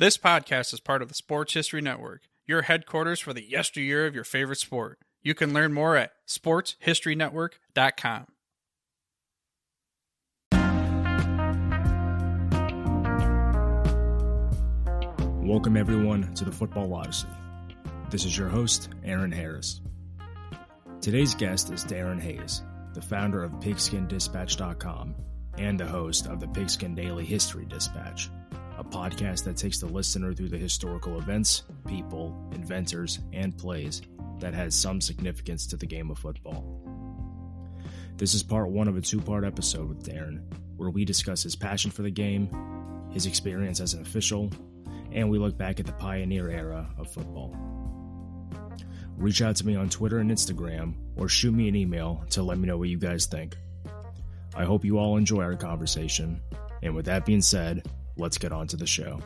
This podcast is part of the Sports History Network, your headquarters for the yesteryear of your favorite sport. You can learn more at sportshistorynetwork.com. Welcome everyone to the Football Odyssey. This is your host, Darin Hayes. Today's guest is Darin Hayes, the founder of PigskinDispatch.com and the host of the Pigskin Daily History Dispatch, a podcast that takes the listener through the historical events, people, inventors, and plays that has some significance to the game of football. This is part one of a two-part episode with Darin, where we discuss his passion for the game, his experience as an official, and we look back at the pioneer era of football. Reach out to me on Twitter and Instagram, or shoot me an email to let me know what you guys think. I hope you all enjoy our conversation, and with that being said, let's get on to the show.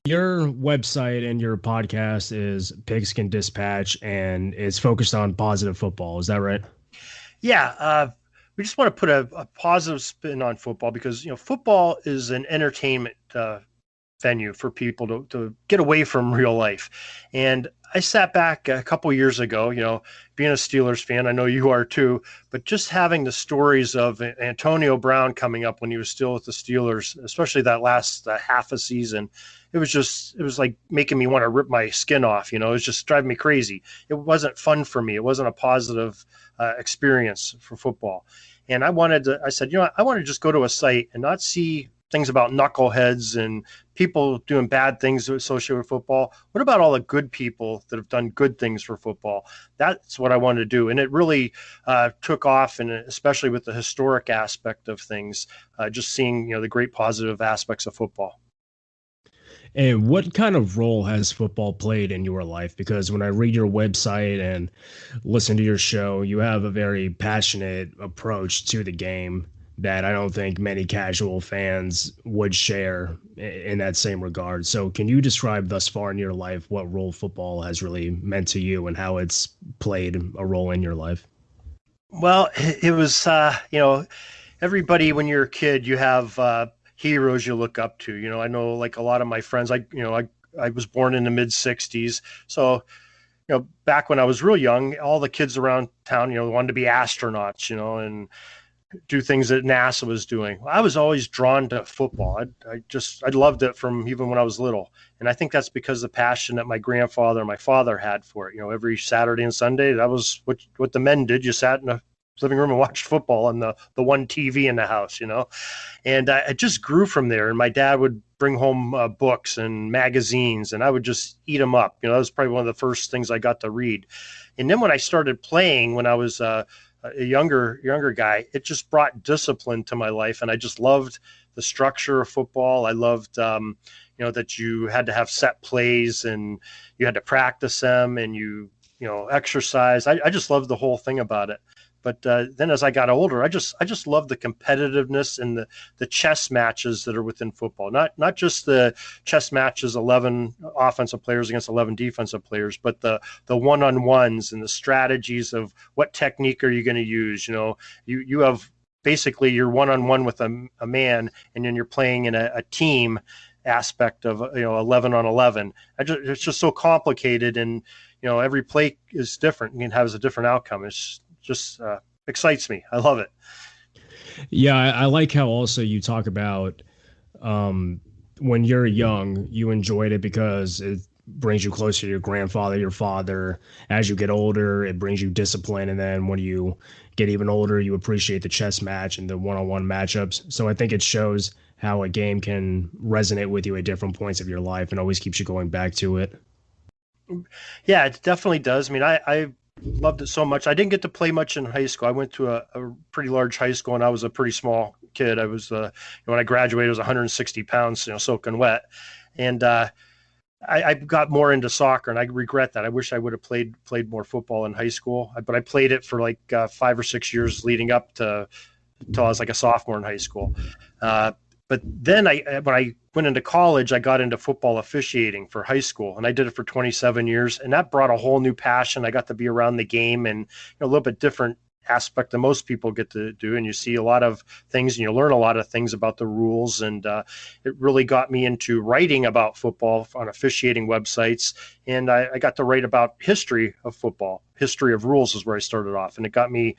Your website and your podcast is Pigskin Dispatch, and it's focused on positive football. Is that right? Yeah. We just want to put a positive spin on football because, football is an entertainment venue for people to get away from real life. And I sat back a couple years ago, being a Steelers fan, I know you are too, but just having the stories of Antonio Brown coming up when he was still with the Steelers, especially that last half a season, it was like making me want to rip my skin off. It was just driving me crazy. It wasn't fun for me. It wasn't a positive experience for football. And I said, I want to just go to a site and not see things about knuckleheads and people doing bad things associated with football. What about all the good people that have done good things for football? That's what I wanted to do. And it really took off, and especially with the historic aspect of things, just seeing, the great positive aspects of football. And what kind of role has football played in your life? Because when I read your website and listen to your show, you have a very passionate approach to the game that I don't think many casual fans would share in that same regard. So can you describe thus far in your life what role football has really meant to you and how it's played a role in your life? Well, it was, everybody, when you're a kid, you have heroes you look up to. I know, like a lot of my friends, I was born in the mid 60s. So, back when I was real young, all the kids around town, wanted to be astronauts, and do things that NASA was doing. I was always drawn to football. I loved it from even when I was little. And I think that's because of the passion that my grandfather and my father had for it. Every Saturday and Sunday, that was what the men did. You sat in the living room and watched football on the one TV in the house, and it just grew from there. And my dad would bring home books and magazines, and I would just eat them up. That was probably one of the first things I got to read. And then when I started playing, when I was a younger guy, it just brought discipline to my life. And I just loved the structure of football. I loved, that you had to have set plays and you had to practice them and you exercise. I just loved the whole thing about it. But then as I got older, I just loved the competitiveness and the chess matches that are within football. Not just the chess matches, 11 offensive players against 11 defensive players, but the one-on-ones and the strategies of what technique are you going to use. You have basically your one-on-one with a man, and then you're playing in a team aspect of 11 on 11. It's just so complicated, and every play is different and has a different outcome. It's just excites me. I love it. Yeah, I like how also you talk about when you're young, you enjoyed it because it brings you closer to your grandfather, your father. As you get older, it brings you discipline. And then when you get even older, you appreciate the chess match and the one-on-one matchups. So I think it shows how a game can resonate with you at different points of your life and always keeps you going back to it. Yeah, it definitely does. I mean, I loved it so much. I didn't get to play much in high school. I went to a pretty large high school, and I was a pretty small kid. I was, when I graduated, I was 160 pounds, soaking wet. And I got more into soccer, and I regret that. I wish I would have played more football in high school, but I played it for like 5 or 6 years leading up to until I was like a sophomore in high school. But then when I went into college, I got into football officiating for high school, and I did it for 27 years. And that brought a whole new passion. I got to be around the game and a little bit different aspect that most people get to do. And you see a lot of things and you learn a lot of things about the rules. And it really got me into writing about football on officiating websites. And I got to write about history of football. History of rules is where I started off. And it got me,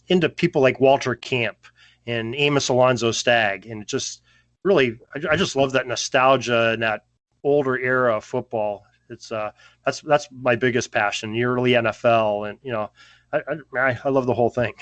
into people like Walter Camp and Amos Alonzo Stagg. And it just really, I just love that nostalgia and that older era of football. It's that's my biggest passion, the early NFL. And, I love the whole thing.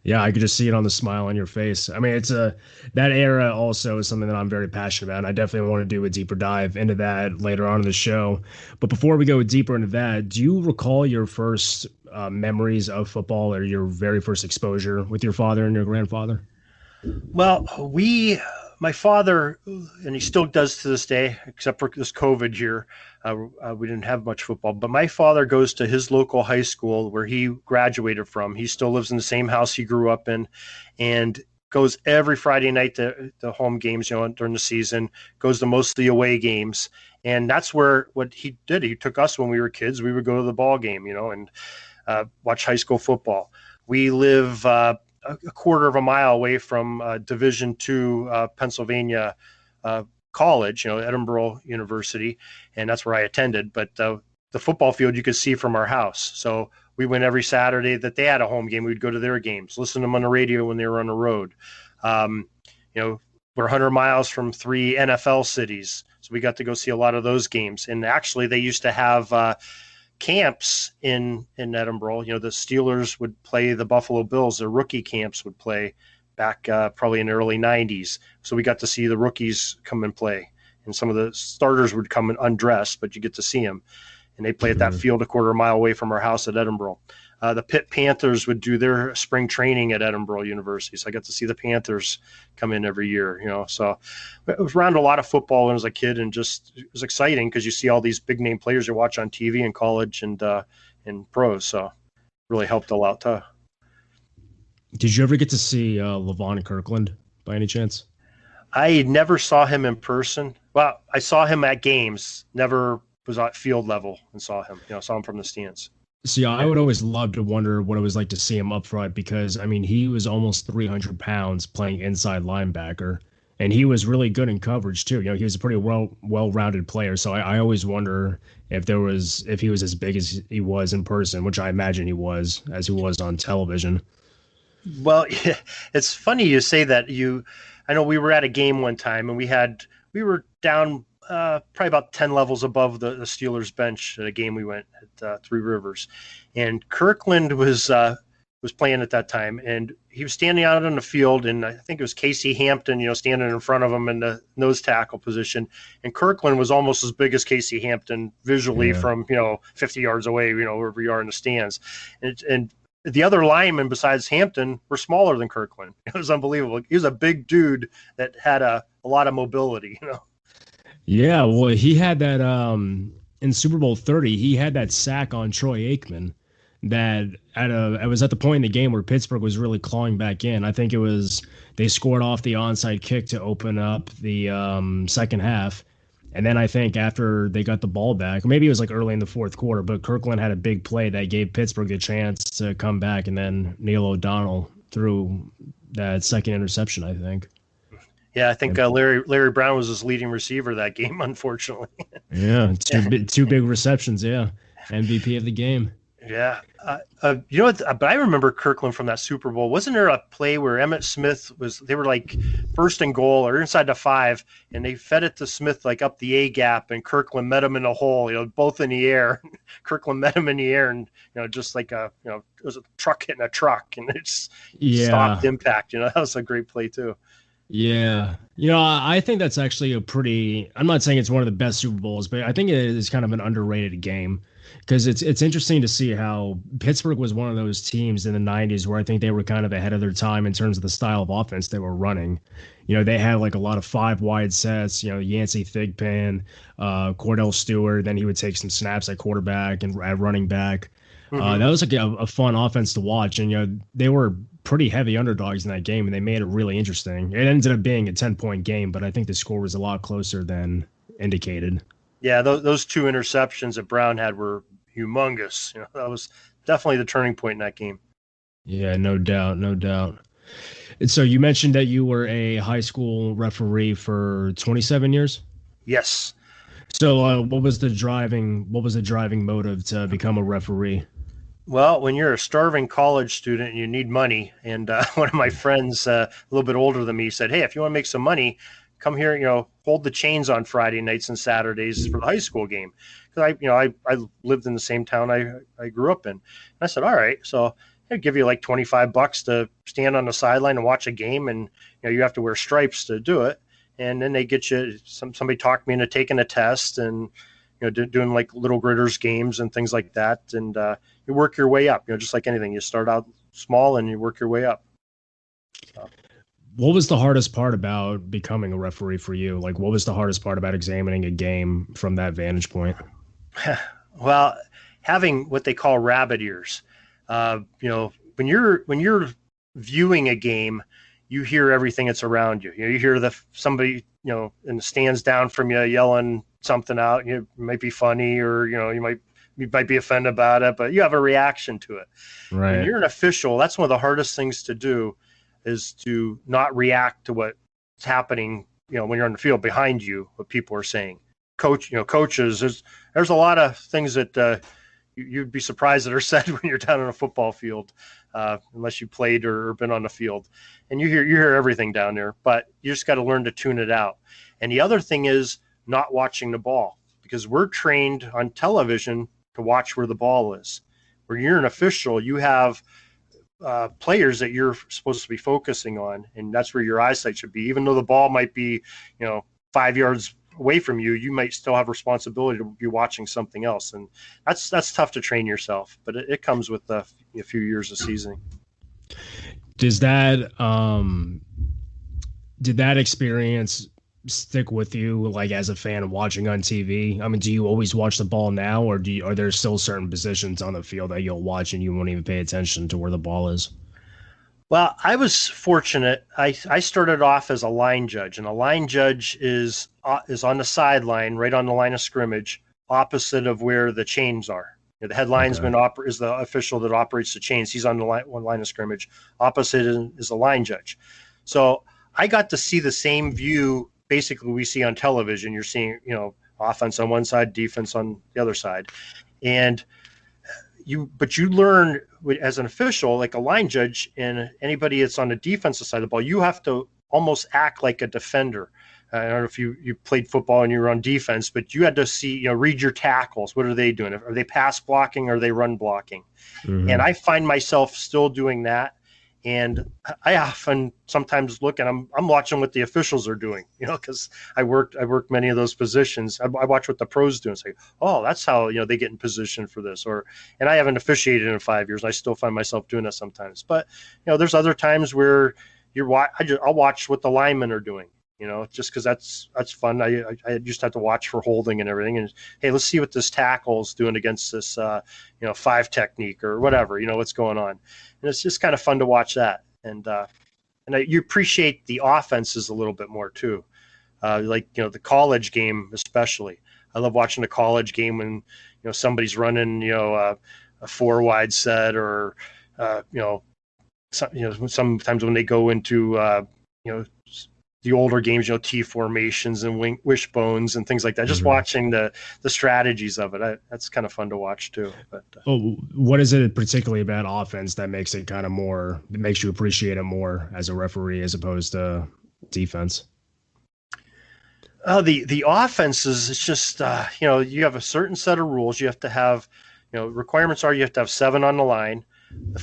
Yeah, I could just see it on the smile on your face. I mean, that era also is something that I'm very passionate about, and I definitely want to do a deeper dive into that later on in the show. But before we go deeper into that, do you recall your first memories of football or your very first exposure with your father and your grandfather? Well, my father, and he still does to this day, except for this COVID year, we didn't have much football, but my father goes to his local high school where he graduated from. He still lives in the same house he grew up in and goes every Friday night to home games, during the season, goes to most of the away games. And that's what he did. He took us when we were kids. We would go to the ball game, and watch high school football. We live a quarter of a mile away from Division II Pennsylvania college, Edinburgh University, and that's where I attended. But the football field you could see from our house. So we went every Saturday that they had a home game. We'd go to their games, listen to them on the radio when they were on the road. We're 100 miles from 3 NFL cities, so we got to go see a lot of those games. And actually, they used to have camps in Edinburgh. The Steelers would play the Buffalo Bills. Their rookie camps would play back probably in the early 90s. So we got to see the rookies come and play. And some of the starters would come in undressed, but you get to see them. And they play at that field a quarter mile away from our house at Edinburgh. The Pitt Panthers would do their spring training at Edinburgh University. So I got to see the Panthers come in every year, So I was around a lot of football when I was a kid, and just it was exciting because you see all these big name players you watch on TV in college and pros. So it really helped a lot too. Did you ever get to see Levon Kirkland by any chance? I never saw him in person. Well, I saw him at games, never was at field level and saw him, saw him from the stands. See, I would always love to wonder what it was like to see him up front because, I mean, he was almost 300 pounds playing inside linebacker, and he was really good in coverage too. He was a pretty well-rounded player. So I always wonder if he was as big as he was in person, which I imagine he was, as he was on television. Well, yeah, it's funny you say that. I know we were at a game one time, and we were down probably about 10 levels above the Steelers bench at a game we went at Three Rivers, and Kirkland was playing at that time, and he was standing out on the field, and I think it was Casey Hampton, standing in front of him in the nose tackle position, and Kirkland was almost as big as Casey Hampton visually from 50 yards away, wherever we are in the stands, and the other linemen besides Hampton were smaller than Kirkland. It was unbelievable. He was a big dude that had a lot of mobility, Yeah, well, he had that in Super Bowl 30. He had that sack on Troy Aikman that it was at the point in the game where Pittsburgh was really clawing back in. I think they scored off the onside kick to open up the second half. And then I think after they got the ball back, maybe it was like early in the fourth quarter, but Kirkland had a big play that gave Pittsburgh the chance to come back, and then Neil O'Donnell threw that second interception, I think. Yeah, I think Larry Brown was his leading receiver that game, unfortunately. Yeah, two big receptions, yeah. MVP of the game. Yeah. But I remember Kirkland from that Super Bowl. Wasn't there a play where Emmitt Smith they were like first and goal or inside the 5, and they fed it to Smith like up the A gap, and Kirkland met him in a hole, both in the air. Kirkland met him in the air, and, just like it was a truck hitting a truck, and it just stopped impact. That was a great play too. Yeah. I think that's actually I'm not saying it's one of the best Super Bowls, but I think it is kind of an underrated game because it's interesting to see how Pittsburgh was one of those teams in the 90s where I think they were kind of ahead of their time in terms of the style of offense they were running. They had like a lot of 5 wide sets, Yancey Thigpen, Cordell Stewart, then he would take some snaps at quarterback and at running back. That was like a fun offense to watch, and they were pretty heavy underdogs in that game, and they made it really interesting. It ended up being a 10-point game, but I think the score was a lot closer than indicated. Yeah, those 2 interceptions that Brown had were humongous. That was definitely the turning point in that game. Yeah, no doubt, no doubt. And so you mentioned that you were a high school referee for 27 years. Yes. So what was the driving motive to become a referee? Well, when you're a starving college student and you need money, and one of my friends, a little bit older than me, said, "Hey, if you want to make some money, come here. Hold the chains on Friday nights and Saturdays for the high school game." Because I lived in the same town I grew up in. And I said, "All right." So I'd give you like $25 to stand on the sideline and watch a game, and you have to wear stripes to do it. And then they get you. Somebody talked me into taking a test and doing like little gritters games and things like that, and you work your way up. Just like anything, you start out small and you work your way up. So. What was the hardest part about becoming a referee for you? Like, what was the hardest part about examining a game from that vantage point? Well, having what they call rabbit ears. When you're viewing a game, you hear everything that's around you. You hear somebody in the stands down from you yelling something out. It might be funny, or you might be offended about it, but you have a reaction to it. When Right. you're an official, that's one of the hardest things to do, is to not react to what's happening. When you're on the field behind you, what people are saying. Coaches. There's a lot of things that you'd be surprised that are said when you're down on a football field, unless you played or been on the field, and you hear everything down there. But you just got to learn to tune it out. And the other thing is not watching the ball, because we're trained on television to watch where the ball is. Where you're an official, you have players that you're supposed to be focusing on, and that's where your eyesight should be. Even though the ball might be, 5 yards away from you, you might still have responsibility to be watching something else, and that's tough to train yourself. But it comes with a few years of seasoning. Does that did that experience stick with you, like as a fan watching on TV? I mean, do you always watch the ball now, or are there still certain positions on the field that you'll watch and you won't even pay attention to where the ball is? Well, I was fortunate. I started off as a line judge, and a line judge is on the sideline, right on the line of scrimmage, opposite of where the chains are. The head Okay. linesman is the official that operates the chains. He's on the one line of scrimmage. Opposite is the line judge. So I got to see the same view basically we see on television. You're seeing, offense on one side, defense on the other side, and you learn as an official, like a line judge and anybody that's on the defensive side of the ball, you have to almost act like a defender. I don't know if you played football and you were on defense, but you had to see, read your tackles. What are they doing? Are they pass blocking? Or are they run blocking? And Hmm. I find myself still doing that. And I often sometimes look and I'm watching what the officials are doing, because I worked many of those positions. I watch what the pros do and say, oh, that's how they get in position for this. And I haven't officiated in 5 years. And I still find myself doing that sometimes. But there's other times where I'll watch what the linemen are doing. Just because that's fun. I just have to watch for holding and everything. And hey, let's see what this tackle's doing against this, five technique or whatever. What's going on, and it's just kind of fun to watch that. And you appreciate the offenses a little bit more too. Like the college game especially. I love watching the college game when somebody's running a four wide set, or sometimes when they go into you know the older games, T formations and wishbones and things like that. Just Hmm. watching the strategies of it, that's kind of fun to watch too. But Oh, what is it particularly about offense that makes it kind of more, that makes you appreciate it more as a referee as opposed to defense? the offenses, it's just you have a certain set of rules. You have to have, requirements are you have to have seven on the line. The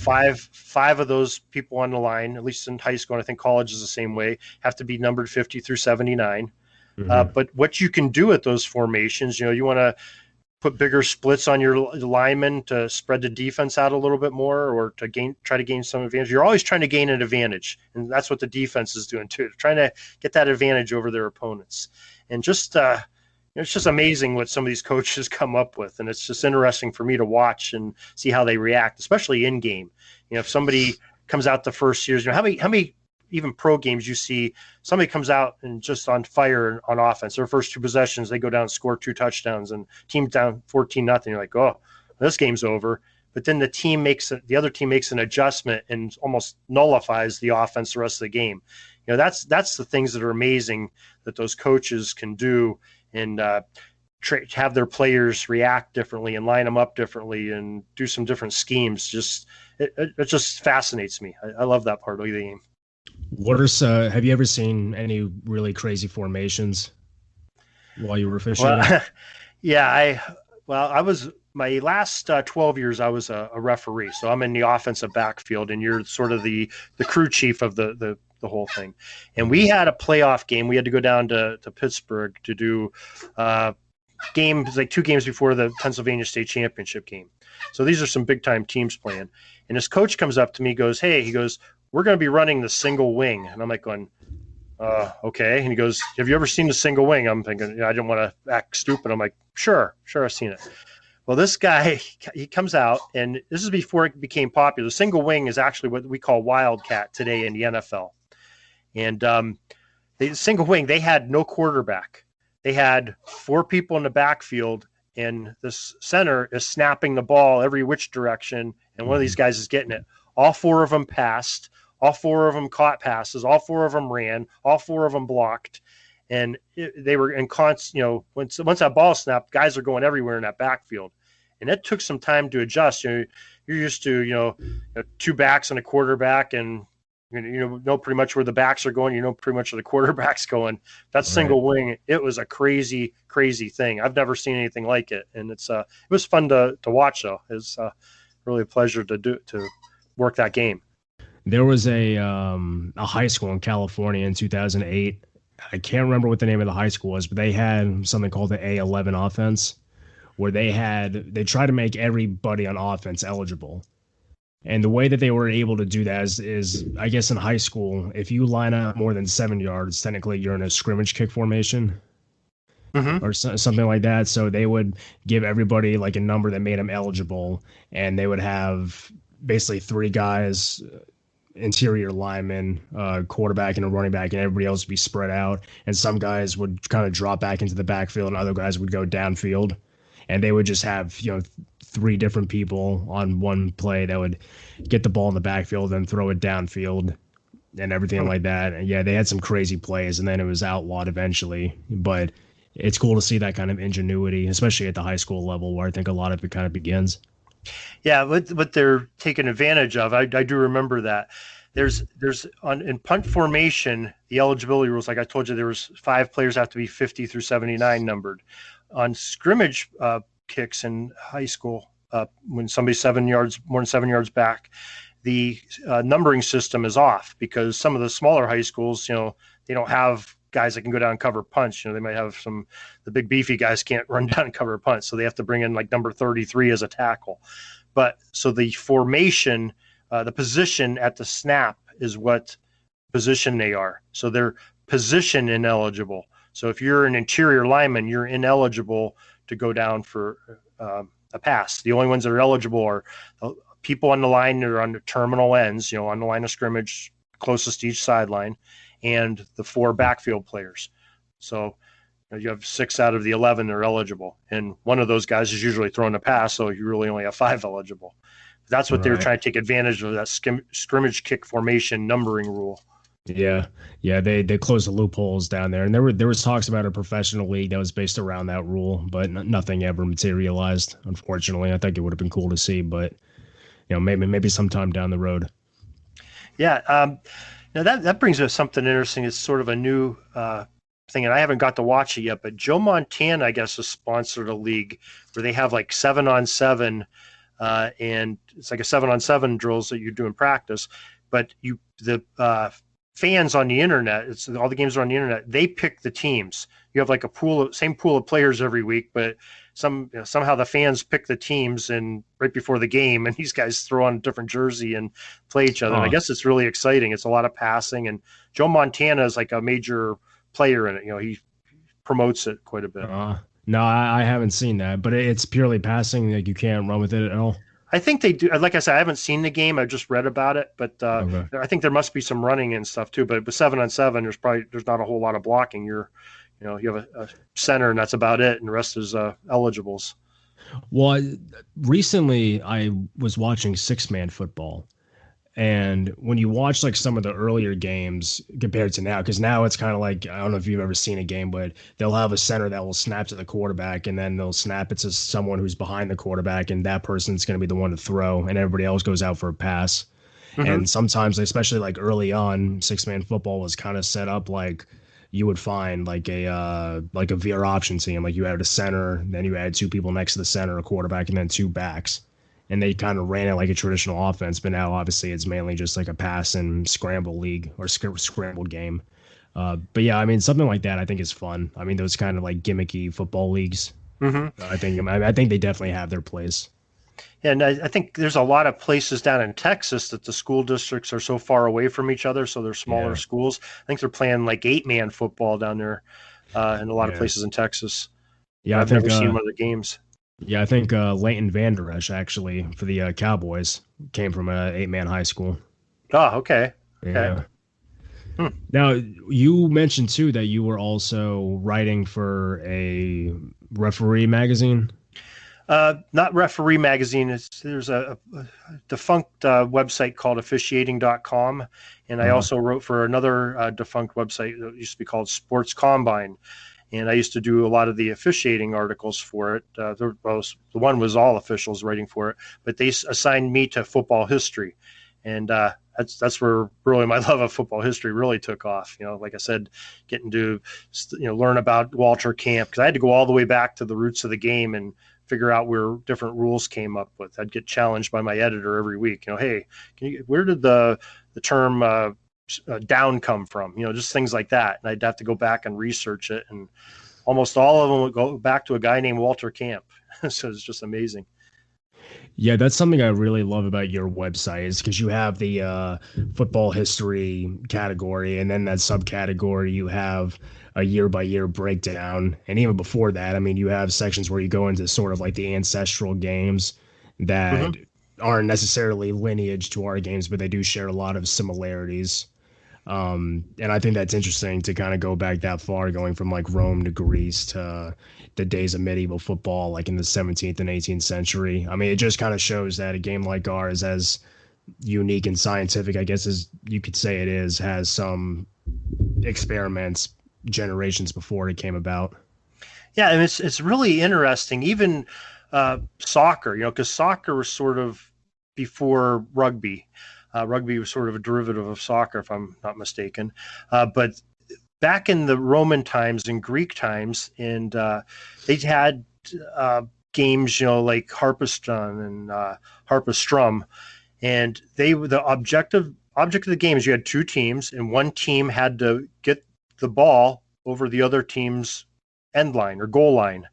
five of those people on the line, at least in high school, and I think college is the same way, have to be numbered 50 through 79. Hmm. But what you can do at those formations, you want to put bigger splits on your linemen to spread the defense out a little bit more, or to try to gain some advantage. You're always trying to gain an advantage, and that's what the defense is doing too, trying to get that advantage over their opponents. And just it's just amazing what some of these coaches come up with, and it's just interesting for me to watch and see how they react, especially in game. If somebody comes out the first years, how many even pro games you see somebody comes out and just on fire on offense. Their first two possessions, they go down and score two touchdowns, and team down 14-0. You're like, oh, this game's over. but then the other team makes an adjustment and almost nullifies the offense the rest of the game. That's the things that are amazing that those coaches can do, and have their players react differently and line them up differently and do some different schemes. It just fascinates me. I love that part of the game. Have you ever seen any really crazy formations while you were officiating? Well, yeah, I was my last 12 years. I was a referee, so I'm in the offensive backfield, and you're sort of the crew chief of the whole thing. And we had a playoff game. We had to go down to Pittsburgh to do games, like 2 games before the Pennsylvania State Championship game. So these are some big time teams playing. And this coach comes up to me, goes, we're going to be running the single wing. And I'm like going, okay. And he goes, have you ever seen the single wing? I'm thinking, I didn't want to act stupid. I'm like, sure, I've seen it. Well, this guy, he comes out, and this is before it became popular. The single wing is actually what we call wildcat today in the NFL. And the single wing, they had no quarterback. They had 4 people in the backfield, and this center is snapping the ball every which direction, and one of these guys is getting it. All 4 of them passed. All 4 of them caught passes. All 4 of them ran. All 4 of them blocked. And they were in constant, once that ball snapped, guys are going everywhere in that backfield. And it took some time to adjust. You're used to, 2 backs and a quarterback, and you know pretty much where the backs are going. Pretty much where the quarterback's going. That single wing, it was a crazy, crazy thing. I've never seen anything like it, and it was fun to watch. Though it was really a pleasure to work that game. There was a high school in California in 2008. I can't remember what the name of the high school was, but they had something called the A11 offense, where they tried to make everybody on offense eligible. And the way that they were able to do that is I guess in high school, if you line up more than 7 yards, technically you're in a scrimmage kick formation or something like that. So they would give everybody like a number that made them eligible, and they would have basically 3 guys, interior linemen, quarterback, and a running back, and everybody else would be spread out. And some guys would kind of drop back into the backfield, and other guys would go downfield. And they would just have, 3 different people on one play that would get the ball in the backfield and throw it downfield and everything like that. And yeah, they had some crazy plays, and then it was outlawed eventually. But it's cool to see that kind of ingenuity, especially at the high school level, where I think a lot of it kind of begins. Yeah, what they're taking advantage of, I do remember that. There's in punt formation, the eligibility rules, like I told you, there was 5 players have to be 50 through 79 numbered. On scrimmage kicks in high school, when somebody's more than 7 yards back, the numbering system is off, because some of the smaller high schools, they don't have guys that can go down and cover punts. They might have the big beefy guys can't run down and cover punts, so they have to bring in like number 33 as a tackle. But so the formation, the position at the snap is what position they are. So they're position ineligible. So if you're an interior lineman, you're ineligible to go down for a pass. The only ones that are eligible are people on the line that are on the terminal ends, on the line of scrimmage, closest to each sideline, and the 4 backfield players. So you have 6 out of the 11 that are eligible, and one of those guys is usually throwing a pass, so you really only have 5 eligible. That's what they're trying to take advantage of, that scrimmage kick formation numbering rule. Yeah, they closed the loopholes down there, and there was talks about a professional league that was based around that rule, but nothing ever materialized. Unfortunately, I think it would have been cool to see, but maybe sometime down the road. Yeah, now that brings us something interesting. It's sort of a new thing, and I haven't got to watch it yet. But Joe Montana, I guess, has sponsored a league where they have like 7-on-7, and it's like a 7-on-7 drills that you do in practice, but the fans on the internet, all the games are on the internet, they pick the teams. You have like same pool of players every week, but somehow the fans pick the teams, and right before the game, and these guys throw on a different jersey and play each other. And I guess it's really exciting. It's a lot of passing, and Joe Montana is like a major player in it. He promotes it quite a bit. No, I haven't seen that, but it's purely passing. Like you can't run with it at all. I think they do. Like I said, I haven't seen the game. I've just read about it, but I think there must be some running and stuff too. But with 7-on-7, there's not a whole lot of blocking. You have a center, and that's about it, and the rest is eligibles. Well, recently I was watching six-man football. And when you watch like some of the earlier games compared to now, because now it's kind of like, I don't know if you've ever seen a game, but they'll have a center that will snap to the quarterback and then they'll snap it to someone who's behind the quarterback, and that person's going to be the one to throw, and everybody else goes out for a pass. Hmm. And sometimes, especially like early on, six-man football was kind of set up like you would find like a veer option team. Like you had a center, then you had two people next to the center, a quarterback, and then two backs. And they kind of ran it like a traditional offense, but now obviously it's mainly just like a pass and scramble league or scrambled game. But yeah, I mean something like that I think is fun. I mean those kind of like gimmicky football leagues. Hmm. I think they definitely have their place. And I think there's a lot of places down in Texas that the school districts are so far away from each other, so they're smaller Yeah, schools. I think they're playing like 8-man football down there in a lot of yeah, places in Texas. yeah. But I I've think never seen one of the games. yeah, I think Leighton Vander Esch actually for the Cowboys came from a 8-man high school. Oh, okay. Okay. Yeah. Hmm. Now you mentioned too that you were also writing for a referee magazine. Not referee magazine. There's a defunct website called officiating.com. And I Uh, also wrote for another defunct website that used to be called Sports Combine. And I used to do a lot of the officiating articles for it. The one was all officials writing for it, but they assigned me to football history. And that's where really my love of football history really took off. Like I said, getting to learn about Walter Camp, because I had to go all the way back to the roots of the game and figure out where different rules came up with. I'd get challenged by my editor every week. Hey, where did the term down come from? Just things like that. And I'd have to go back and research it, and almost all of them would go back to a guy named Walter Camp. So it's just amazing. yeah, that's something I really love about your website is because you have the football history category, and then that subcategory you have a year by year breakdown, and even before that, I mean, you have sections where you go into sort of like the ancestral games that Hmm. aren't necessarily lineage to our games, but they do share a lot of similarities. And I think that's interesting to kind of go back that far, going from like Rome to Greece to the days of medieval football, like in the 17th and 18th century. I mean, it just kind of shows that a game like ours, as unique and scientific, I guess, as you could say it is, has some experiments generations before it came about. Yeah, and it's really interesting. Even soccer, because soccer was sort of before rugby. Rugby was sort of a derivative of soccer, if I'm not mistaken. But back in the Roman times and Greek times, and they had games, like Harpistone and Harpistrum, and the object of the game is you had two teams, and one team had to get the ball over the other team's end line or goal line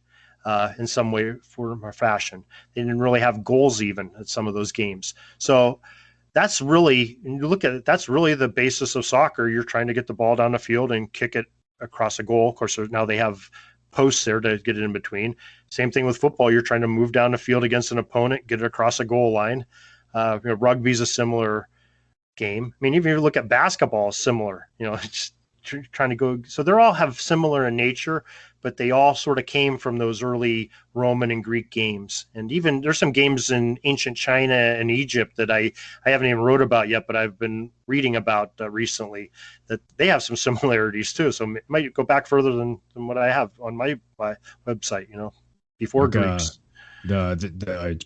in some way, form, or fashion. They didn't really have goals even at some of those games. So that's really, when you look at it, that's really the basis of soccer. You're trying to get the ball down the field and kick it across a goal. Of course, now they have posts there to get it in between. Same thing with football. You're trying to move down the field against an opponent, get it across a goal line. Rugby's a similar game. I mean, even if you look at basketball, it's similar. It's trying to go. So they all have similar in nature, but they all sort of came from those early Roman and Greek games. And even there's some games in ancient China and Egypt that I haven't even wrote about yet, but I've been reading about recently, that they have some similarities too. So it might go back further than what I have on my website, before Like Greeks. the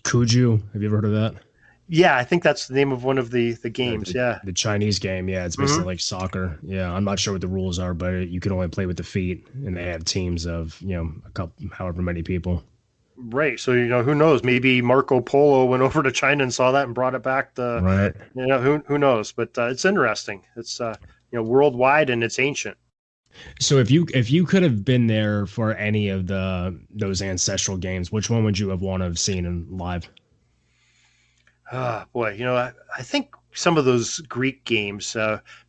Kuju, have you ever heard of that? Yeah, I think that's the name of one of the games. Yeah. The Chinese game, yeah, it's basically Hmm. like soccer. Yeah, I'm not sure what the rules are, but you can only play with the feet, and they have teams of a couple, however many people. Right. So, who knows? Maybe Marco Polo went over to China and saw that and brought it back to, Right. who knows? But it's interesting. It's, worldwide, and it's ancient. So if you could have been there for any of those ancestral games, which one would you have want to have seen in live? Ah, boy, I think some of those Greek games,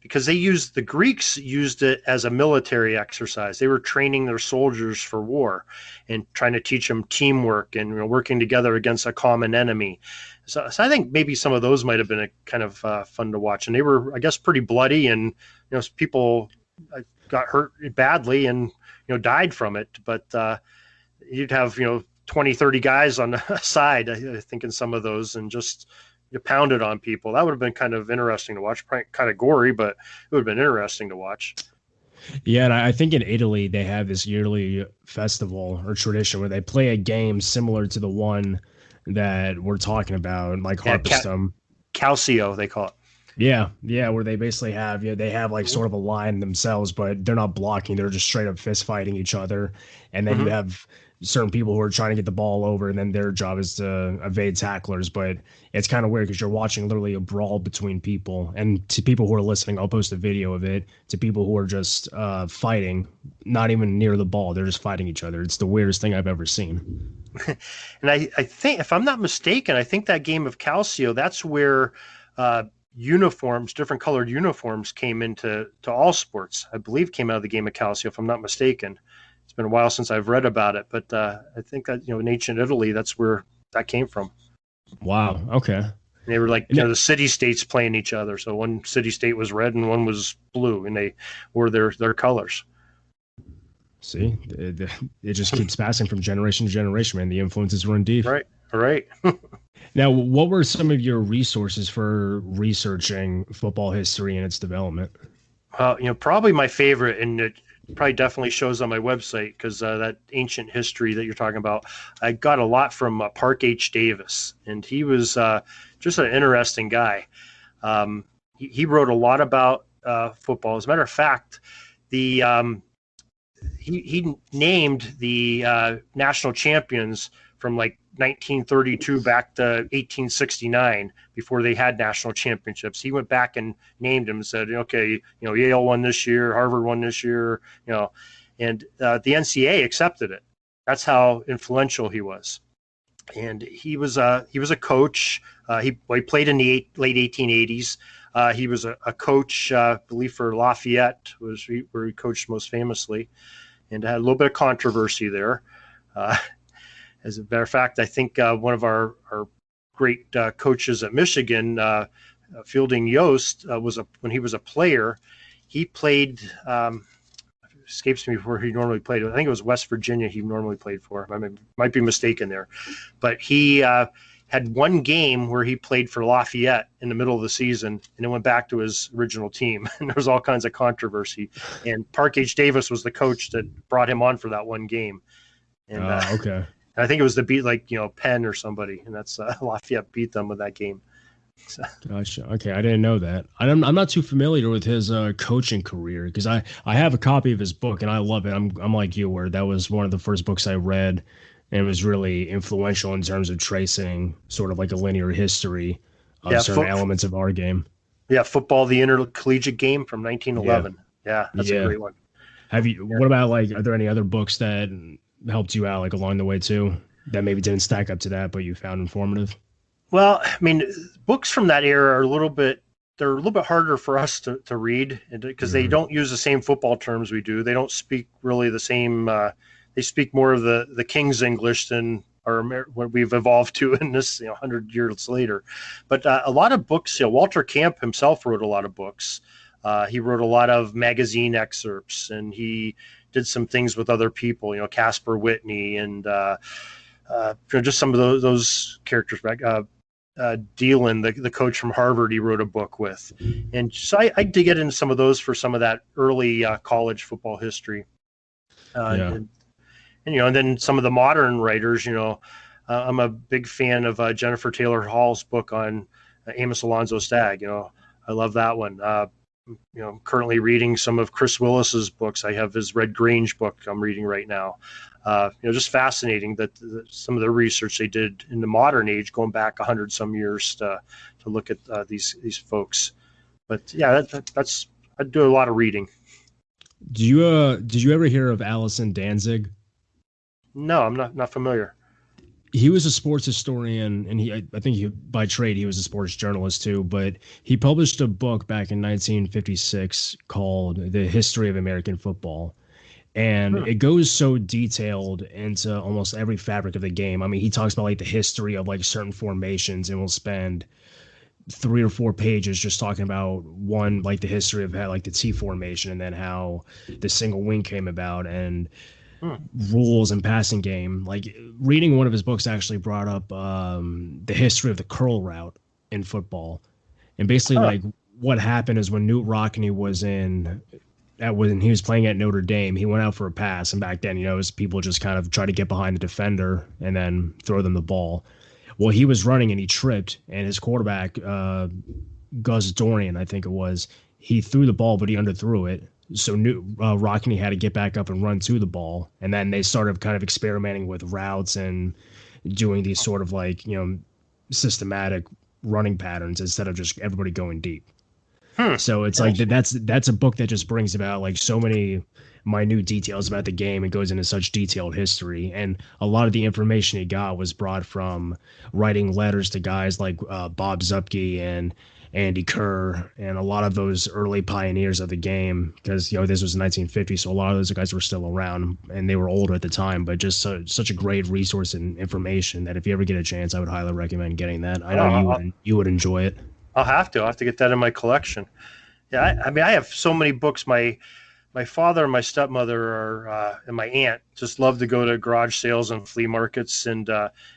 because the Greeks used it as a military exercise. They were training their soldiers for war and trying to teach them teamwork and working together against a common enemy. So I think maybe some of those might have been a kind of fun to watch. And they were, I guess, pretty bloody, and people got hurt badly and died from it. But you'd have 20, 30 guys on the side, I think, in some of those, and just you pounded on people. That would have been kind of interesting to watch. Probably kind of gory, but it would have been interesting to watch. Yeah, and I think in Italy they have this yearly festival or tradition where they play a game similar to the one that we're talking about, like Harpestone. Calcio, they call it. Yeah, yeah, where they basically have, they have like sort of a line themselves, but they're not blocking; they're just straight up fist fighting each other. And then you have certain people who are trying to get the ball over, and then their job is to evade tacklers. But it's kind of weird because you're watching literally a brawl between people. And to people who are listening, I'll post a video of it. To people who are just fighting, not even near the ball, they're just fighting each other. It's the weirdest thing I've ever seen. And I think, if I'm not mistaken, I think that game of Calcio, that's where uniforms, different colored uniforms, came into all sports. I believe came out of the game of Calcio, if I'm not mistaken. It's been a while since I've read about it, but I think that, in ancient Italy, that's where that came from. Wow. Okay. And they were like, the city states playing each other. So one city state was red and one was blue, and they wore their colors. See, it just keeps passing from generation to generation, man. The influences run deep. Right. All right. Now, what were some of your resources for researching football history and its development? Probably my favorite, and it probably definitely shows on my website, because that ancient history that you're talking about, I got a lot from Park H. Davis, and he was just an interesting guy. He wrote a lot about football. As a matter of fact, he named the national champions from like 1932 back to 1869, before they had national championships. He went back and named them and said, okay, Yale won this year, Harvard won this year, and the NCAA accepted it. That's how influential he was. And he was a coach. He played in the late 1880s. He was a coach, I believe, for Lafayette, where he coached most famously, and had a little bit of controversy there. As a matter of fact, I think one of our great coaches at Michigan, Fielding Yost, when he was a player, he played, escapes me where he normally played. I think it was West Virginia he normally played for. I might be mistaken there. But he had one game where he played for Lafayette in the middle of the season, and then went back to his original team. And there was all kinds of controversy. And Park H. Davis was the coach that brought him on for that one game. And, okay. I think it was to beat Penn or somebody, and that's Lafayette beat them with that game. So. Gotcha. Okay, I didn't know that. I'm not too familiar with his coaching career, because I have a copy of his book and I love it. I'm like you, where that was one of the first books I read, and it was really influential in terms of tracing sort of like a linear history of certain elements of our game. Yeah, football, the intercollegiate game from 1911. Yeah, that's a great one. What about are there any other books that helped you out along the way too, that maybe didn't stack up to that but you found informative? Well, I mean, books from that era are a little bit harder for us to read, because they don't use the same football terms we do. They don't speak really the same. They speak more of the King's English than what we've evolved to in this 100 years later. But a lot of books, Walter Camp himself wrote a lot of books. He wrote a lot of magazine excerpts, and he did some things with other people, Casper Whitney, and just some of those characters back. Dealin, the coach from Harvard, he wrote a book with. And so I did get into some of those for some of that early college football history. And then some of the modern writers, I'm a big fan of Jennifer Taylor Hall's book on Amos Alonzo Stagg. I love that one. Currently reading some of Chris Willis's books. I have his Red Grange book I'm reading right now. Just fascinating that some of the research they did in the modern age, going back 100 some years to look at these folks. But yeah, I do a lot of reading. Did you ever hear of Allison Danzig? No, I'm not familiar. He was a sports historian, and I think by trade he was a sports journalist too. But he published a book back in 1956 called "The History of American Football," and it goes so detailed into almost every fabric of the game. I mean, he talks about the history of certain formations, and we'll spend 3 or 4 pages just talking about the history of how the T formation, and then how the single wing came about. And Hmm. rules and passing game. Like reading one of his books actually brought up the history of the curl route in football, and basically Huh. like what happened is when Newt Rockne was when he was playing at Notre Dame, he went out for a pass, and back then, it was people just kind of try to get behind the defender and then throw them the ball. Well, he was running and he tripped, and his quarterback, Gus Dorian, I think it was, he threw the ball, but he underthrew it. So Rockne had to get back up and run to the ball, and then they started kind of experimenting with routes and doing these sort of like systematic running patterns instead of just everybody going deep. Hmm. So it's like that's a book that just brings about like so many minute details about the game. It goes into such detailed history, and a lot of the information he got was brought from writing letters to guys like Bob Zuppke and Andy Kerr and a lot of those early pioneers of the game. Because this was 1950, so a lot of those guys were still around and they were older at the time. But just such a great resource and information that if you ever get a chance, I would highly recommend getting that. I know you would enjoy it. I'll have to get that in my collection. Yeah, I mean, I have so many books. My father and my stepmother and my aunt just love to go to garage sales and flea markets. And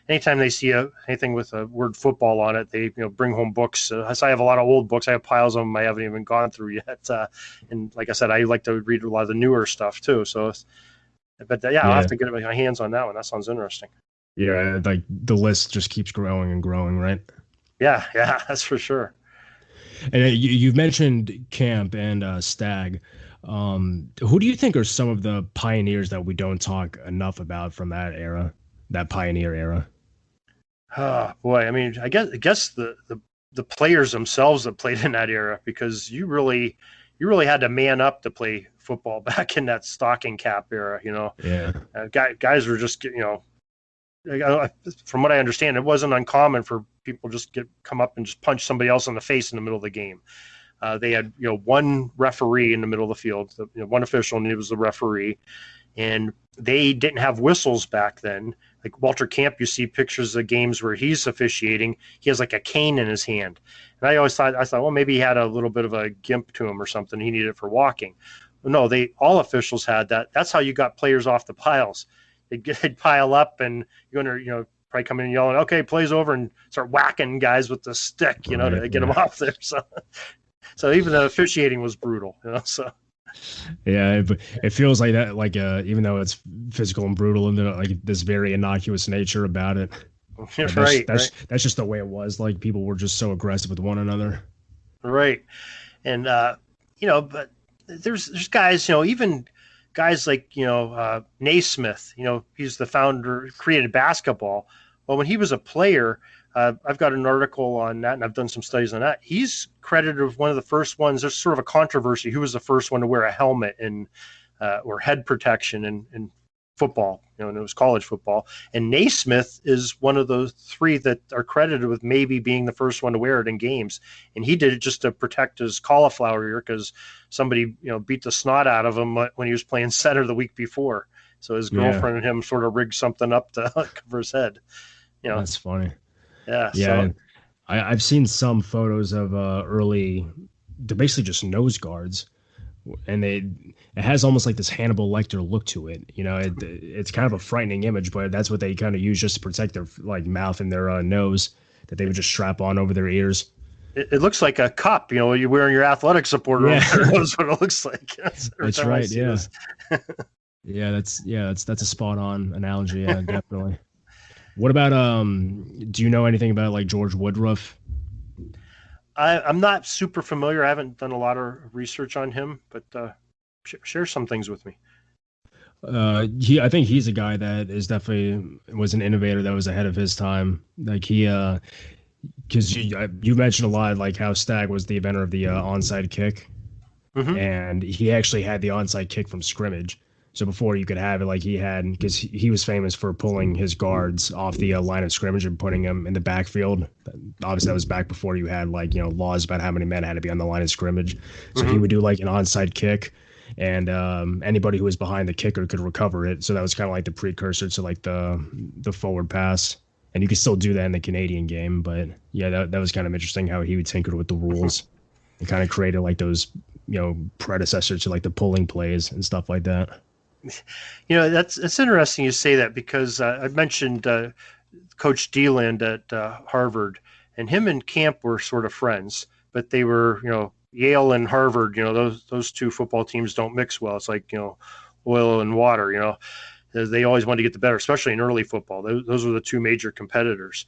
anytime they see anything with a word football on it, they bring home books. So I have a lot of old books. I have piles of them I haven't even gone through yet. And like I said, I like to read a lot of the newer stuff too. So, I'll have to get my hands on that one. That sounds interesting. Yeah, like the list just keeps growing and growing, right? Yeah, that's for sure. And you've mentioned Camp and Stag. Who do you think are some of the pioneers that we don't talk enough about from that era, that pioneer era? Oh, boy, I mean, I guess the players themselves that played in that era, because you really had to man up to play football back in that stocking cap era. Yeah. Guys were just from what I understand, it wasn't uncommon for people just come up and just punch somebody else in the face in the middle of the game. They had one referee in the middle of the field, one official, and it was the referee, and they didn't have whistles back then. Like Walter Camp, you see pictures of games where he's officiating. He has like a cane in his hand, and I thought, well, maybe he had a little bit of a gimp to him or something. He needed it for walking. No, all officials had that. That's how you got players off the piles. They'd pile up, and you're gonna probably come in and yelling, "Okay, play's over," and start whacking guys with the stick, to get them off there. So even the officiating was brutal, So yeah, it feels like that, like even though it's physical and brutal, and like this very innocuous nature about it. That's just the way it was. Like people were just so aggressive with one another. Right, and but there's guys, even guys like Naismith. He's the founder, created basketball. Well, when he was a player, I've got an article on that, and I've done some studies on that. He's credited with one of the first ones. There's sort of a controversy who was the first one to wear a helmet or head protection in football, and it was college football. And Naismith is one of those three that are credited with maybe being the first one to wear it in games. And he did it just to protect his cauliflower ear because somebody, beat the snot out of him when he was playing center the week before. So his girlfriend and him sort of rigged something up to cover his head. That's funny. Yeah. So. I've seen some photos of they're basically just nose guards, and it has almost like this Hannibal Lecter look to it. It's kind of a frightening image, but that's what they kind of use just to protect their like mouth and their nose that they would just strap on over their ears. It looks like a cup, you're wearing your athletic supporter. Yeah. That's what it looks like. That's right. Yeah. That's a spot on analogy. Yeah, definitely. What about do you know anything about like George Woodruff? I'm not super familiar. I haven't done a lot of research on him, but share some things with me. I think he's a guy that was an innovator that was ahead of his time. Like because you mentioned a lot like how Stagg was the inventor of the onside kick, and he actually had the onside kick from scrimmage. So before you could have it, like because he was famous for pulling his guards off the line of scrimmage and putting them in the backfield. Obviously, that was back before you had laws about how many men had to be on the line of scrimmage. So he would do like an onside kick, and anybody who was behind the kicker could recover it. So that was kind of like the precursor to like the forward pass. And you could still do that in the Canadian game, but yeah, that was kind of interesting how he would tinker with the rules and kind of created like those predecessors to like the pulling plays and stuff like that. It's interesting you say that because I mentioned Coach Deland at Harvard, and him and Camp were sort of friends, but they were, Yale and Harvard. Those two football teams don't mix well. It's like oil and water. They always wanted to get the better, especially in early football. Those were the two major competitors.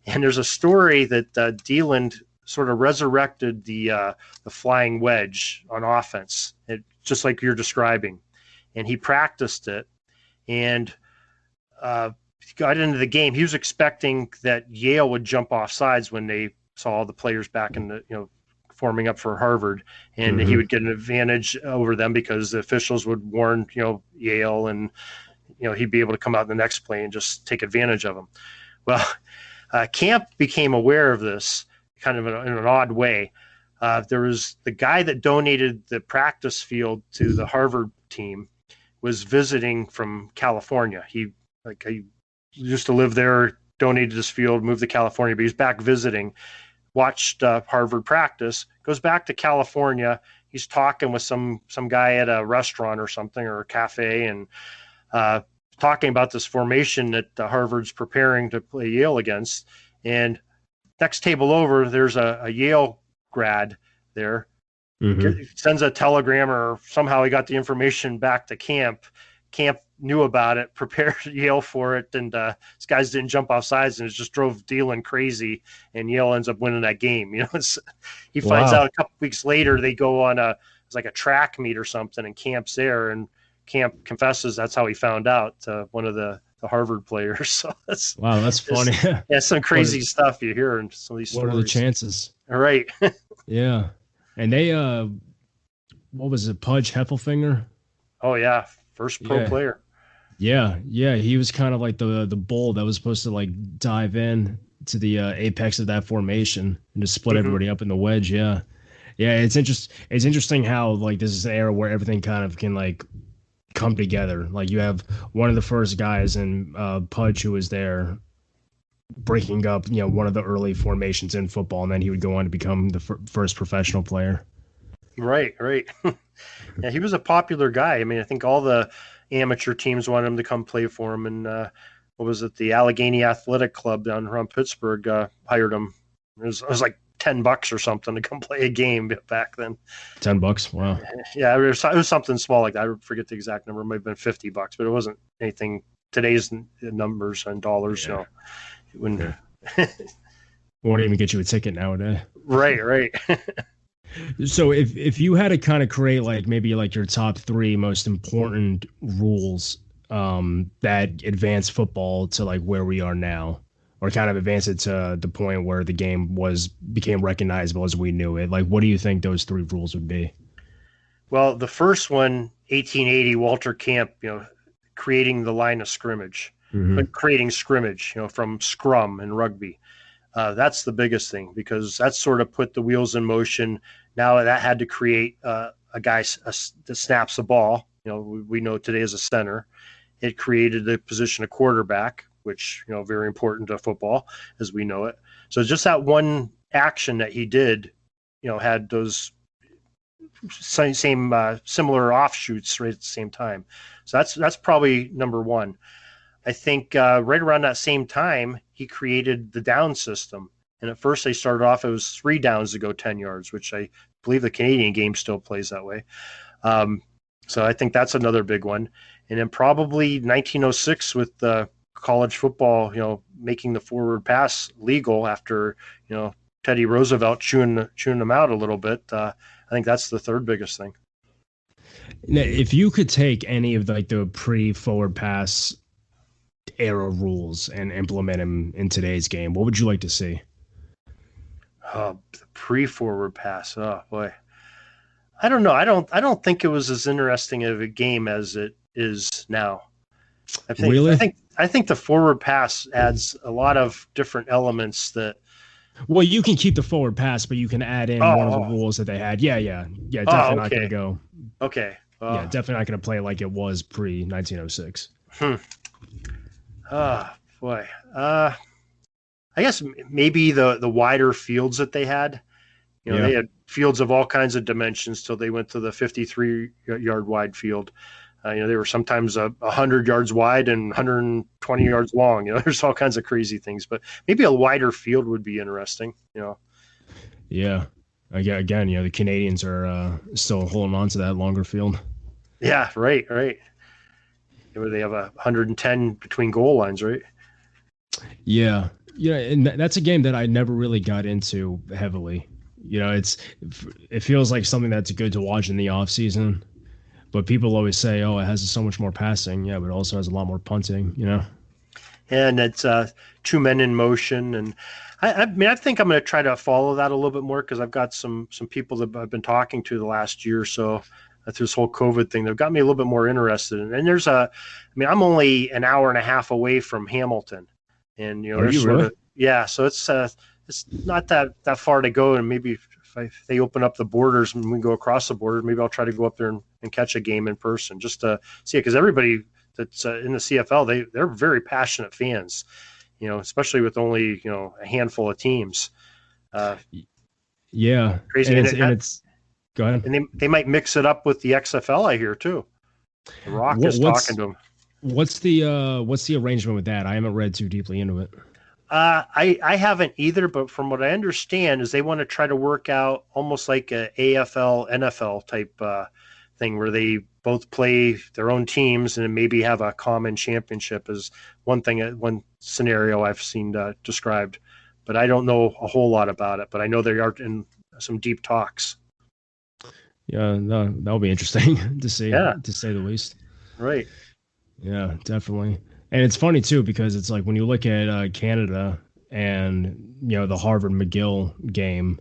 And there's a story that Deland sort of resurrected the flying wedge on offense, just like you're describing. And he practiced it and got into the game. He was expecting that Yale would jump off sides when they saw all the players back in the, forming up for Harvard, and he would get an advantage over them because the officials would warn, Yale, and, he'd be able to come out in the next play and just take advantage of them. Well, Camp became aware of this kind of in an odd way. There was the guy that donated the practice field to the Harvard team was visiting from California. He used to live there, donated his field, moved to California, but he's back visiting, watched Harvard practice, goes back to California. He's talking with some guy at a restaurant or something, or a cafe, and talking about this formation that Harvard's preparing to play Yale against. And next table over, there's a Yale grad there. Sends a telegram, or somehow he got the information back to Camp. Camp knew about it, prepared Yale for it, and these guys didn't jump off sides, and it just drove Deland crazy, and Yale ends up winning that game. He finds out a couple weeks later they go on it's like a track meet or something, and Camp's there, and Camp confesses that's how he found out, one of the Harvard players. So that's funny. Yeah, some crazy stuff you hear in some of these stories. What are the chances? All right. Yeah. And they, what was it, Pudge Heffelfinger? Oh, yeah. First pro player. Yeah. He was kind of like the bull that was supposed to like dive in to the apex of that formation and just split everybody up in the wedge. Yeah. It's interesting how like this is an era where everything kind of can like come together. Like you have one of the first guys in Pudge who was there breaking up, one of the early formations in football, and then he would go on to become the first professional player. Right. Yeah, he was a popular guy. I mean, I think all the amateur teams wanted him to come play for him, and what was it? The Allegheny Athletic Club down around Pittsburgh hired him. It was like $10 or something to come play a game back then. $10, wow. Yeah, it was something small like that. I forget the exact number. It might have been $50, but it wasn't anything today's numbers and dollars. Yeah. It wouldn't. Yeah. Won't even get you a ticket nowadays. Right. So if you had to kind of create like maybe like your top 3 most important rules that advance football to like where we are now, or kind of advance it to the point where the game became recognizable as we knew it, like what do you think those 3 rules would be? Well, the first one, 1880, Walter Camp, creating the line of scrimmage, creating scrimmage, from scrum and rugby. That's the biggest thing, because that sort of put the wheels in motion. Now that had to create a guy that snaps the ball. We know today as a center. It created the position of quarterback, which, very important to football as we know it. So just that one action that he did, had those same similar offshoots right at the same time. So that's probably number one. I think right around that same time, he created the down system. And at first they started off, it was 3 downs to go 10 yards, which I believe the Canadian game still plays that way. So I think that's another big one. And then probably 1906 with college football, making the forward pass legal after, Teddy Roosevelt chewing them out a little bit. I think that's the third biggest thing. Now, if you could take any of like the pre-forward pass era rules and implement them in today's game, what would you like to see? The pre-forward pass. Oh boy, I don't know. I don't think it was as interesting of a game as it is now. Really? I think the forward pass adds a lot of different elements that. Well, you can keep the forward pass, but you can add in one of the rules that they had. Yeah. Definitely not going to go. Okay. Yeah, definitely not going to play like it was pre 1906. Oh boy. I guess maybe the wider fields that they had. They had fields of all kinds of dimensions till they went to the 53-yard wide field. They were sometimes 100 yards wide and 120 yards long. There's all kinds of crazy things, but maybe a wider field would be interesting. Yeah. Again, the Canadians are still holding on to that longer field. Yeah, right. Where they have 110 between goal lines, right? Yeah. And that's a game that I never really got into heavily. It feels like something that's good to watch in the off season, but people always say, "Oh, it has so much more passing." Yeah, but it also has a lot more punting. And it's 2 men in motion, and I think I'm going to try to follow that a little bit more because I've got some people that I've been talking to the last year or so through this whole COVID thing. They've got me a little bit more interested. And I'm only an hour and a half away from Hamilton, and Are you really? So it's not that far to go, and maybe if they open up the borders and we go across the border, maybe I'll try to go up there and catch a game in person just to see it, because everybody that's in the CFL, they're very passionate fans, especially with only a handful of teams. Yeah, crazy. And it's go ahead. And they might mix it up with the XFL, I hear too. The Rock is talking to them. What's the arrangement with that? I haven't read too deeply into it. I haven't either, but from what I understand is they want to try to work out almost like a AFL NFL type thing where they both play their own teams and maybe have a common championship is one scenario I've seen described, but I don't know a whole lot about it, but I know they are in some deep talks. Yeah, that'll be interesting to see, to say the least. Right. Yeah, definitely. And it's funny too, because it's like when you look at Canada and, the Harvard McGill game,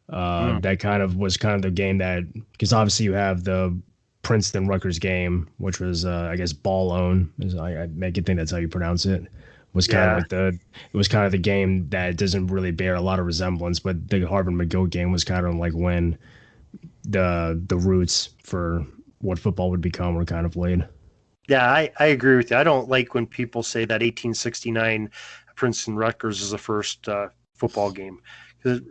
that kind of was kind of the game that, because obviously you have the Princeton Rutgers game, which was, I guess, Ball-own, I make it think that's how you pronounce it. Was kind of like it was kind of the game that doesn't really bear a lot of resemblance, but the Harvard McGill game was kind of like when the roots for what football would become were kind of laid. Yeah, I agree with you. I don't like when people say that 1869 Princeton Rutgers is the first football game,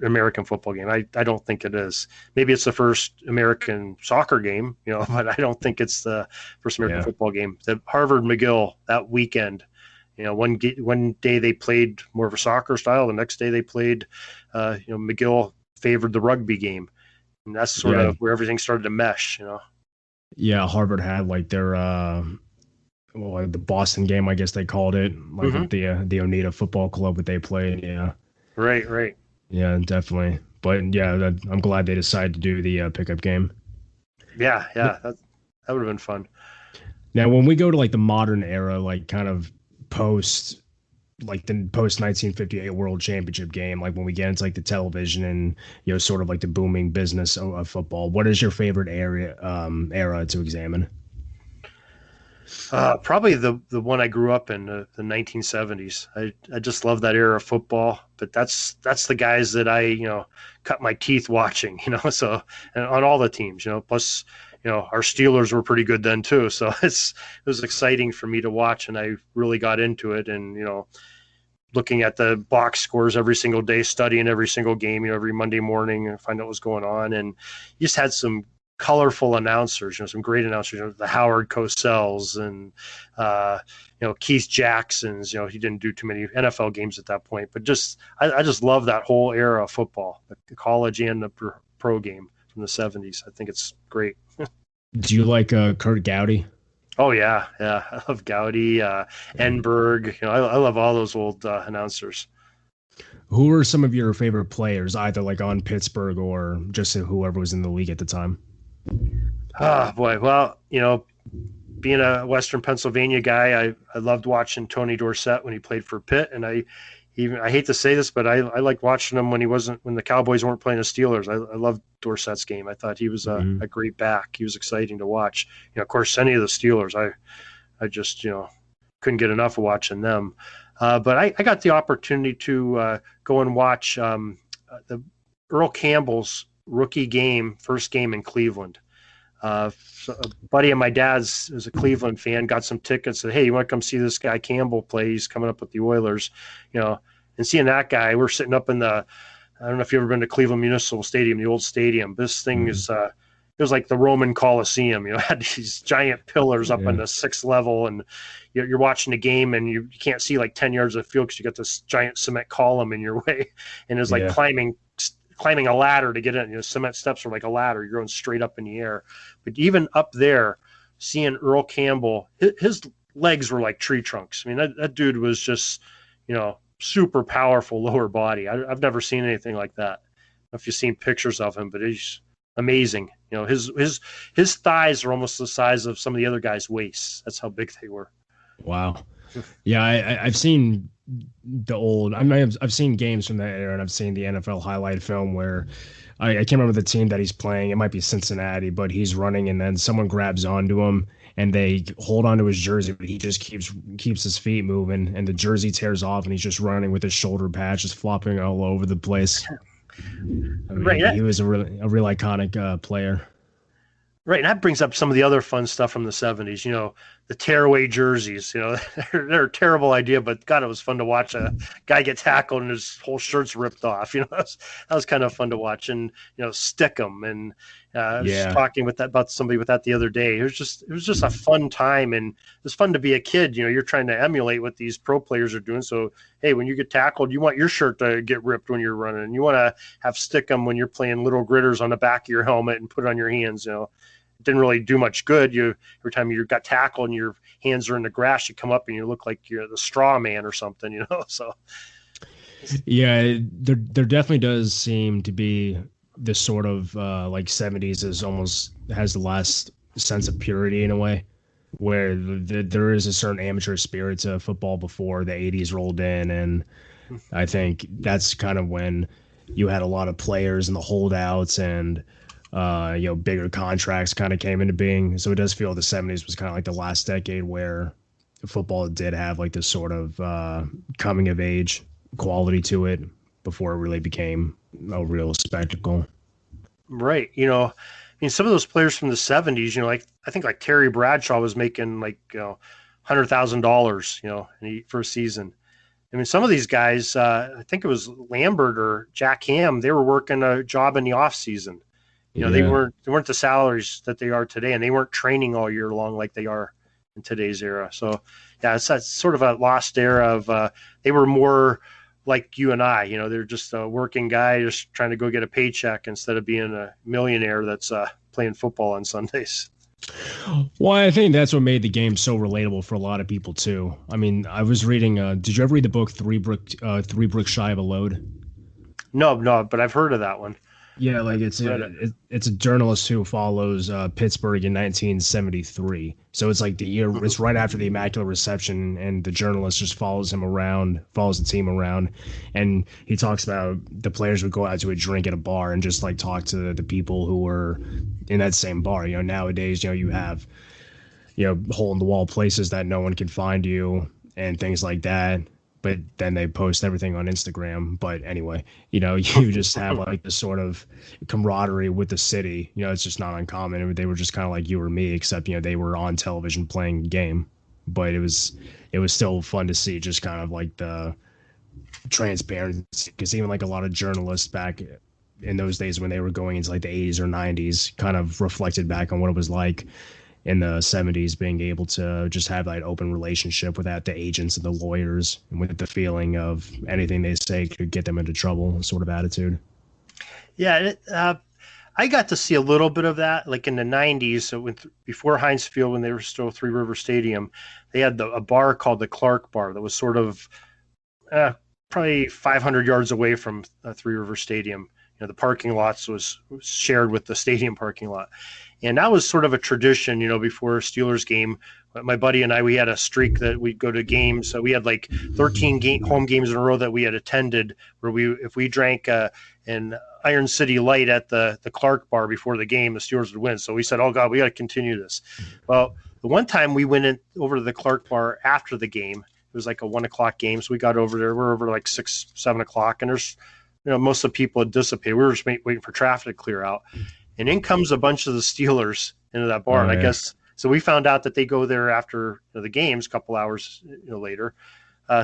American football game. I don't think it is. Maybe it's the first American soccer game, but I don't think it's the first American football game. The Harvard McGill that weekend, one day they played more of a soccer style. The next day they played, McGill favored the rugby game, and that's sort of where everything started to mesh. Yeah, Harvard had like their the Boston game, I guess they called it, like the Oneida Football Club that they played. Yeah, right. Yeah, definitely. But yeah, I'm glad they decided to do the pickup game. Yeah, that would have been fun. Now, when we go to like the modern era, like kind of post 1958 World Championship game, like when we get into like the television and sort of like the booming business of football, what is your favorite era to examine? Probably the one I grew up in, the 1970s. I just love that era of football, but that's the guys that I cut my teeth watching. So and on all the teams, plus our Steelers were pretty good then too. So it was exciting for me to watch, and I really got into it. And looking at the box scores every single day, studying every single game, every Monday morning, and find out what's going on. And you just had some colorful announcers, some great announcers, the Howard Cosell's and Keith Jackson's. He didn't do too many NFL games at that point, but I just love that whole era of football, the college and the pro game from the 70s. I think it's great. Do you like Kurt Gowdy? Oh yeah. I love Gowdy, Enberg. I love all those old announcers. Who are some of your favorite players, either like on Pittsburgh or just whoever was in the league at the time? Oh boy. Well, being a Western Pennsylvania guy, I loved watching Tony Dorsett when he played for Pitt, and I hate to say this, but I liked watching him when the Cowboys weren't playing the Steelers. I loved Dorsett's game. I thought he was a great back. He was exciting to watch. Of course, any of the Steelers, I just couldn't get enough of watching them. But I got the opportunity to go and watch the Earl Campbell's rookie game, first game in Cleveland. So a buddy of my dad's is a Cleveland fan, got some tickets, said, "Hey, you want to come see this guy Campbell play? He's coming up with the Oilers." And seeing that guy, we're sitting up in I don't know if you've ever been to Cleveland Municipal Stadium, the old stadium. This thing is, was like the Roman Colosseum. Had these giant pillars up on the 6th level, and you're watching the game, and you can't see like 10 yards of field because you got this giant cement column in your way, and it's like climbing a ladder to get in. Cement steps are like a ladder. You're going straight up in the air. But even up there, seeing Earl Campbell, his legs were like tree trunks. I mean, that dude was just, super powerful lower body. I've never seen anything like that. I don't know if you've seen pictures of him, but he's amazing. His thighs are almost the size of some of the other guys' waists. That's how big they were. Wow. Yeah, I've seen the old. I've seen games from that era, and I've seen the NFL highlight film where I can't remember the team that he's playing. It might be Cincinnati, but he's running, and then someone grabs onto him, and they hold onto his jersey, but he just keeps his feet moving, and the jersey tears off, and he's just running with his shoulder patch just flopping all over the place. I mean, he was a real iconic player. Right, and that brings up some of the other fun stuff from the 70s. The tearaway jerseys. They're a terrible idea, but God, it was fun to watch a guy get tackled and his whole shirt's ripped off. That was kind of fun to watch. And stick 'em. And I was talking about somebody with that the other day. It was just a fun time, and it was fun to be a kid. You're trying to emulate what these pro players are doing. So hey, when you get tackled, you want your shirt to get ripped when you're running, and you want to have stick 'em when you're playing little gritters on the back of your helmet and put it on your hands. It didn't really do much good. Every time you got tackled and your hands are in the grass, you come up and you look like you're the straw man or something. So yeah, there definitely does seem to be this sort of like 70s is almost has the last sense of purity in a way, where there is a certain amateur spirit to football before the 80s rolled in, and I think that's kind of when you had a lot of players and the holdouts and bigger contracts kind of came into being. So it does feel the 70s was kind of like the last decade where football did have like this sort of coming of age quality to it before it really became a real spectacle. Right. Some of those players from the 70s, like I think like Terry Bradshaw was making like $100,000, for a season. I mean, some of these guys, I think it was Lambert or Jack Ham, they were working a job in the off season. They weren't the salaries that they are today, and they weren't training all year long like they are in today's era. So, yeah, it's sort of a lost era of they were more like you and I. They're just a working guy just trying to go get a paycheck instead of being a millionaire that's playing football on Sundays. Well, I think that's what made the game so relatable for a lot of people too. I mean, I was reading. Did you ever read the book Three Bricks Shy of a Load? No, but I've heard of that one. Yeah, like it's a journalist who follows Pittsburgh in 1973. So it's like the year. It's right after the Immaculate Reception, and the journalist just follows the team around, and he talks about the players would go out to a drink at a bar and just like talk to the people who were in that same bar. Nowadays, you have hole in the wall places that no one can find you and things like that. But then they post everything on Instagram. But anyway, you just have like this sort of camaraderie with the city. It's just not uncommon. They were just kind of like you or me, except, they were on television playing a game. But it was still fun to see just kind of like the transparency, because even like a lot of journalists back in those days when they were going into like the 80s or 90s kind of reflected back on what it was like in the 70s, being able to just have that open relationship without the agents and the lawyers, and with the feeling of anything they say could get them into trouble sort of attitude. Yeah, I got to see a little bit of that, like in the 90s. So before Heinz Field, when they were still Three River Stadium, they had a bar called the Clark Bar that was sort of probably 500 yards away from Three River Stadium. The parking lots was shared with the stadium parking lot. And that was sort of a tradition, before a Steelers game. My buddy and I, we had a streak that we'd go to games. So we had like 13 home games in a row that we had attended, where if we drank an Iron City Light at the Clark Bar before the game, the Steelers would win. So we said, oh, God, we got to continue this. Well, the one time we went over to the Clark Bar after the game, it was like a 1 o'clock game. So we got over there. We're over like 6, 7 o'clock. And there's, most of the people had dissipated. We were just waiting for traffic to clear out. And in comes a bunch of the Steelers into that bar. And I guess, so we found out that they go there after the games, a couple hours later.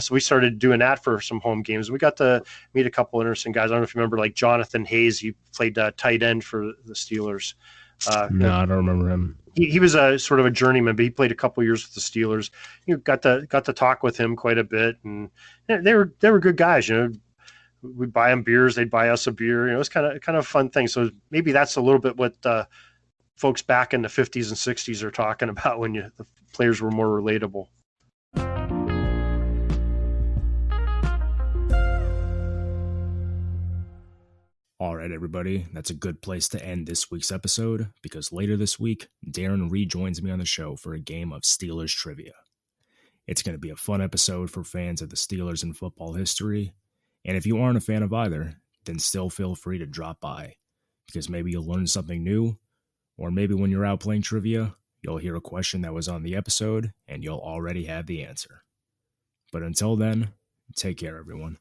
So we started doing that for some home games. We got to meet a couple interesting guys. I don't know if you remember, like Jonathan Hayes. He played tight end for the Steelers. No, I don't remember him. He was a sort of a journeyman, but he played a couple years with the Steelers. You got to talk with him quite a bit, and they were good guys. We'd buy them beers, they'd buy us a beer. It was kind of a fun thing. So maybe that's a little bit what folks back in the 50s and 60s are talking about when the players were more relatable. All right, everybody, that's a good place to end this week's episode because later this week, Darin rejoins me on the show for a game of Steelers trivia. It's going to be a fun episode for fans of the Steelers and football history, and if you aren't a fan of either, then still feel free to drop by because maybe you'll learn something new, or maybe when you're out playing trivia, you'll hear a question that was on the episode and you'll already have the answer. But until then, take care, everyone.